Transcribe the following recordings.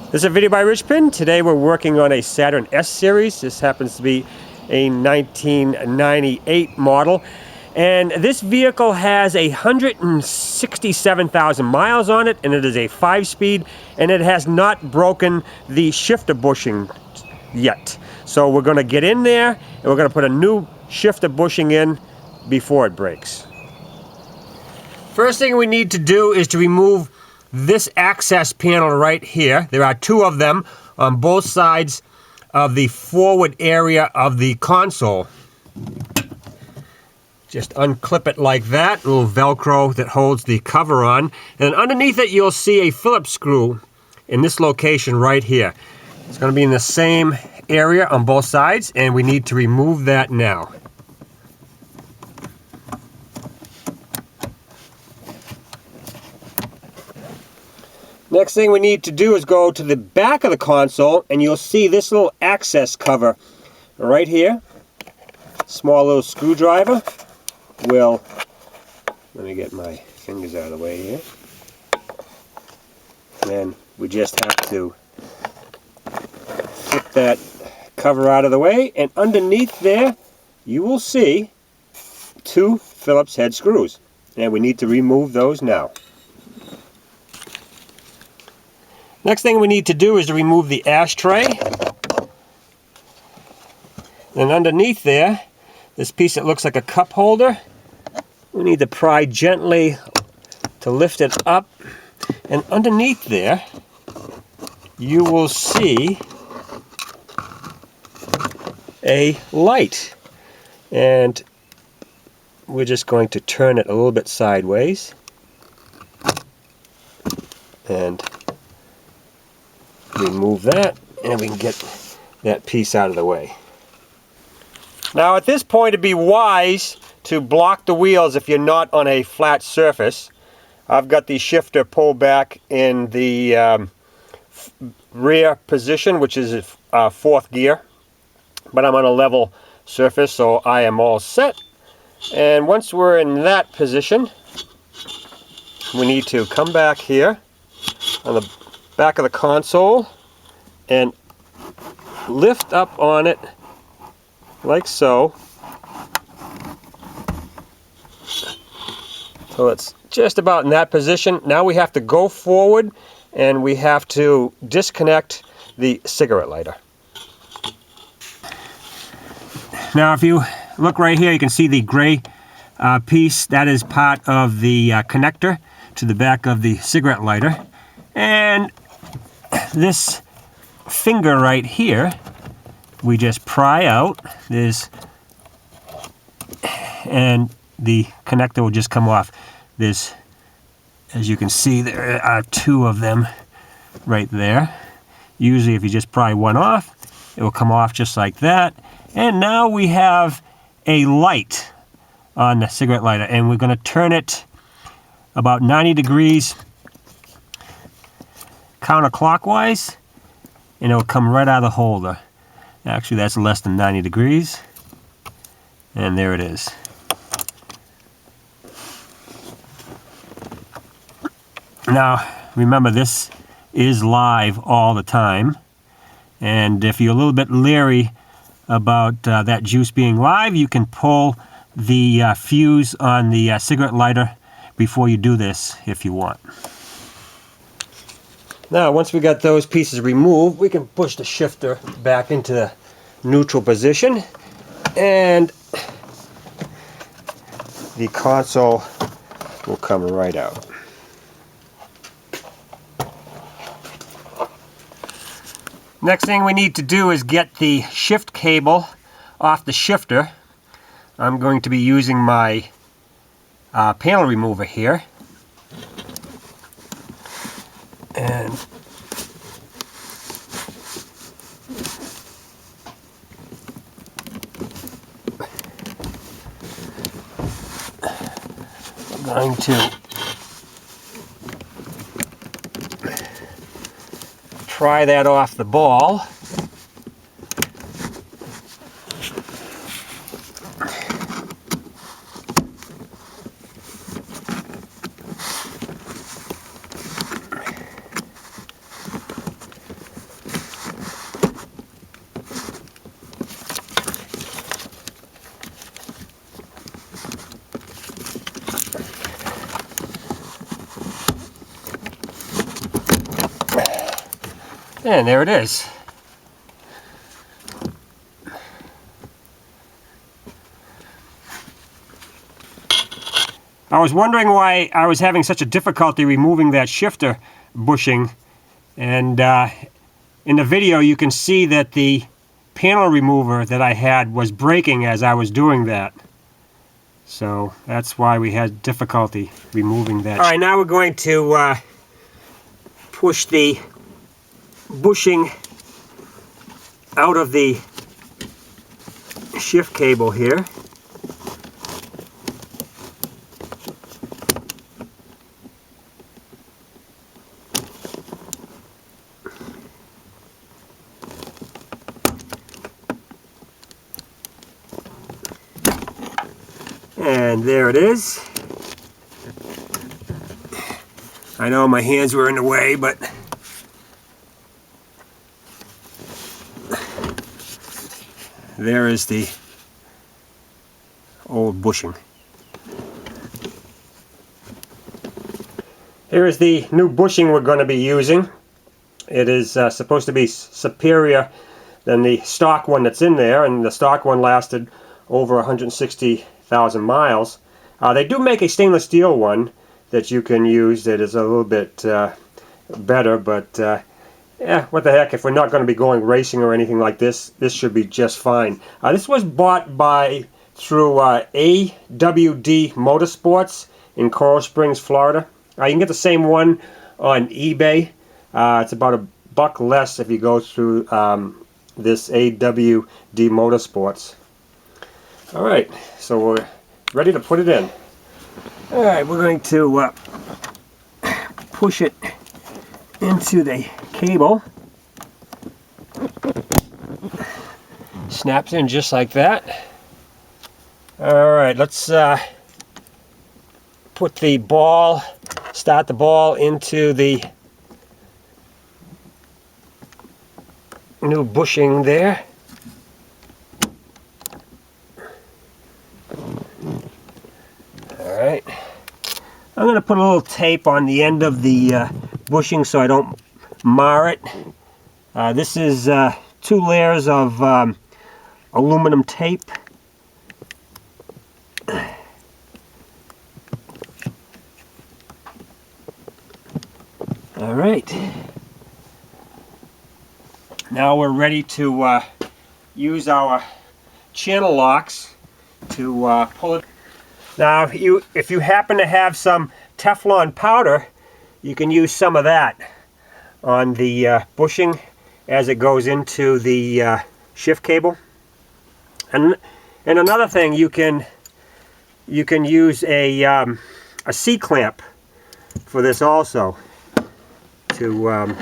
This is a video by Richpin. Today we're working on a Saturn S series. This happens to be a 1998 model. And this vehicle has 167,000 miles on it, and it is a 5-speed, and it has not broken the shifter bushing yet. So we're going to get in there, and we're going to put a new shifter bushing in before it breaks. First thing we need to do is to remove this access panel right here. There are two of them on both sides of the forward area of the console. Just unclip it like that, a little Velcro that holds the cover on. And underneath it you'll see a Phillips screw in this location right here. It's going to be in the same area on both sides, and we need to remove that now. Next thing we need to do is go to the back of the console, and you'll see this little access cover right here. Small little screwdriver will, let me get my fingers out of the way here. And we just have to flip that cover out of the way, and underneath there you will see two Phillips head screws, and we need to remove those now. Next thing we need to do is to remove the ashtray. And underneath there, this piece that looks like a cup holder, we need to pry gently to lift it up. And underneath there, you will see a light. And we're just going to turn it a little bit sideways. And remove that, and we can get that piece out of the way. Now at this point it'd be wise to block the wheels if you're not on a flat surface. I've got the shifter pulled back in the rear position, which is fourth gear, but I'm on a level surface, so I am all set. And once we're in that position, we need to come back here on the back of the console and lift up on it like so. So it's just about in that position. Now we have to go forward, and we have to disconnect the cigarette lighter. Now if you look right here, you can see the gray piece. That is part of the connector to the back of the cigarette lighter. And this finger right here, we just pry out this, and the connector will just come off. This, as you can see, there are two of them right there. Usually if you just pry one off, it will come off just like that. And now we have a light on the cigarette lighter, and we're going to turn it about 90 degrees counterclockwise, and it will come right out of the holder. Actually, that's less than 90 degrees, and there it is. Now remember, this is live all the time, and if you're a little bit leery about that juice being live, you can pull the fuse on the cigarette lighter before you do this if you want. Now, once we got those pieces removed, we can push the shifter back into the neutral position, and the console will come right out. Next thing we need to do is get the shift cable off the shifter. I'm going to be using my panel remover here. And I'm going to pry that off the ball. And there it is. I was wondering why I was having such a difficulty removing that shifter bushing, and in the video you can see that the panel remover that I had was breaking as I was doing that. So that's why we had difficulty removing that. Alright, now we're going to push the bushing out of the shift cable here. And there it is. I know my hands were in the way, but there is the old bushing. Here is the new bushing we're going to be using. It is supposed to be superior than the stock one that's in there, and the stock one lasted over 160,000 miles. They do make a stainless steel one that you can use that is a little bit better, but yeah, what the heck, if we're not going to be going racing or anything like this, this should be just fine. This was bought through AWD Motorsports in Coral Springs, Florida. You can get the same one on eBay. It's about $1 less if you go through this AWD Motorsports. Alright, so we're ready to put it in. Alright, we're going to push it into the cable. Snaps in just like that. Alright, let's put the ball, start the ball into the new bushing there. Alright, I'm going to put a little tape on the end of the bushing so I don't mar it. This is 2 layers of aluminum tape. Alright, now we're ready to use our channel locks to pull it. Now if you happen to have some Teflon powder, you can use some of that on the bushing as it goes into the shift cable. And another thing, you can use a C-clamp for this also to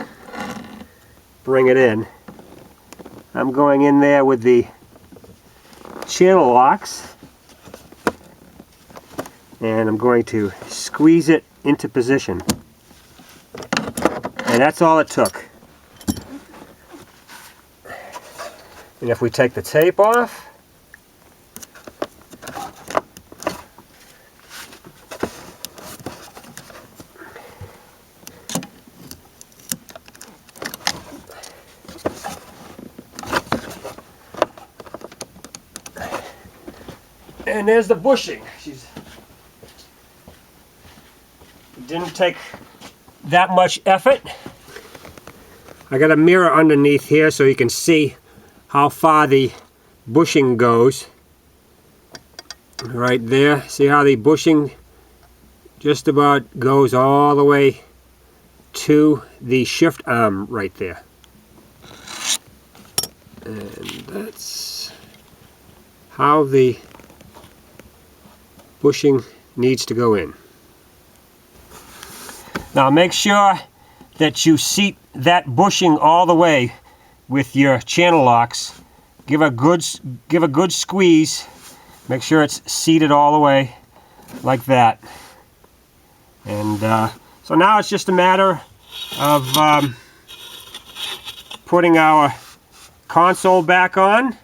bring it in. I'm going in there with the channel locks, and I'm going to squeeze it into position. And that's all it took. And if we take the tape off, and there's the bushing. Didn't take that much effort. I got a mirror underneath here so you can see how far the bushing goes. Right there. See how the bushing just about goes all the way to the shift arm right there. And that's how the bushing needs to go in. Now make sure that you seat that bushing all the way with your channel locks. Give a good squeeze. Make sure it's seated all the way like that. And so now it's just a matter of putting our console back on,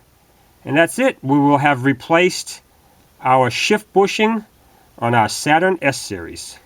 and that's it. We will have replaced our shift bushing on our Saturn S series.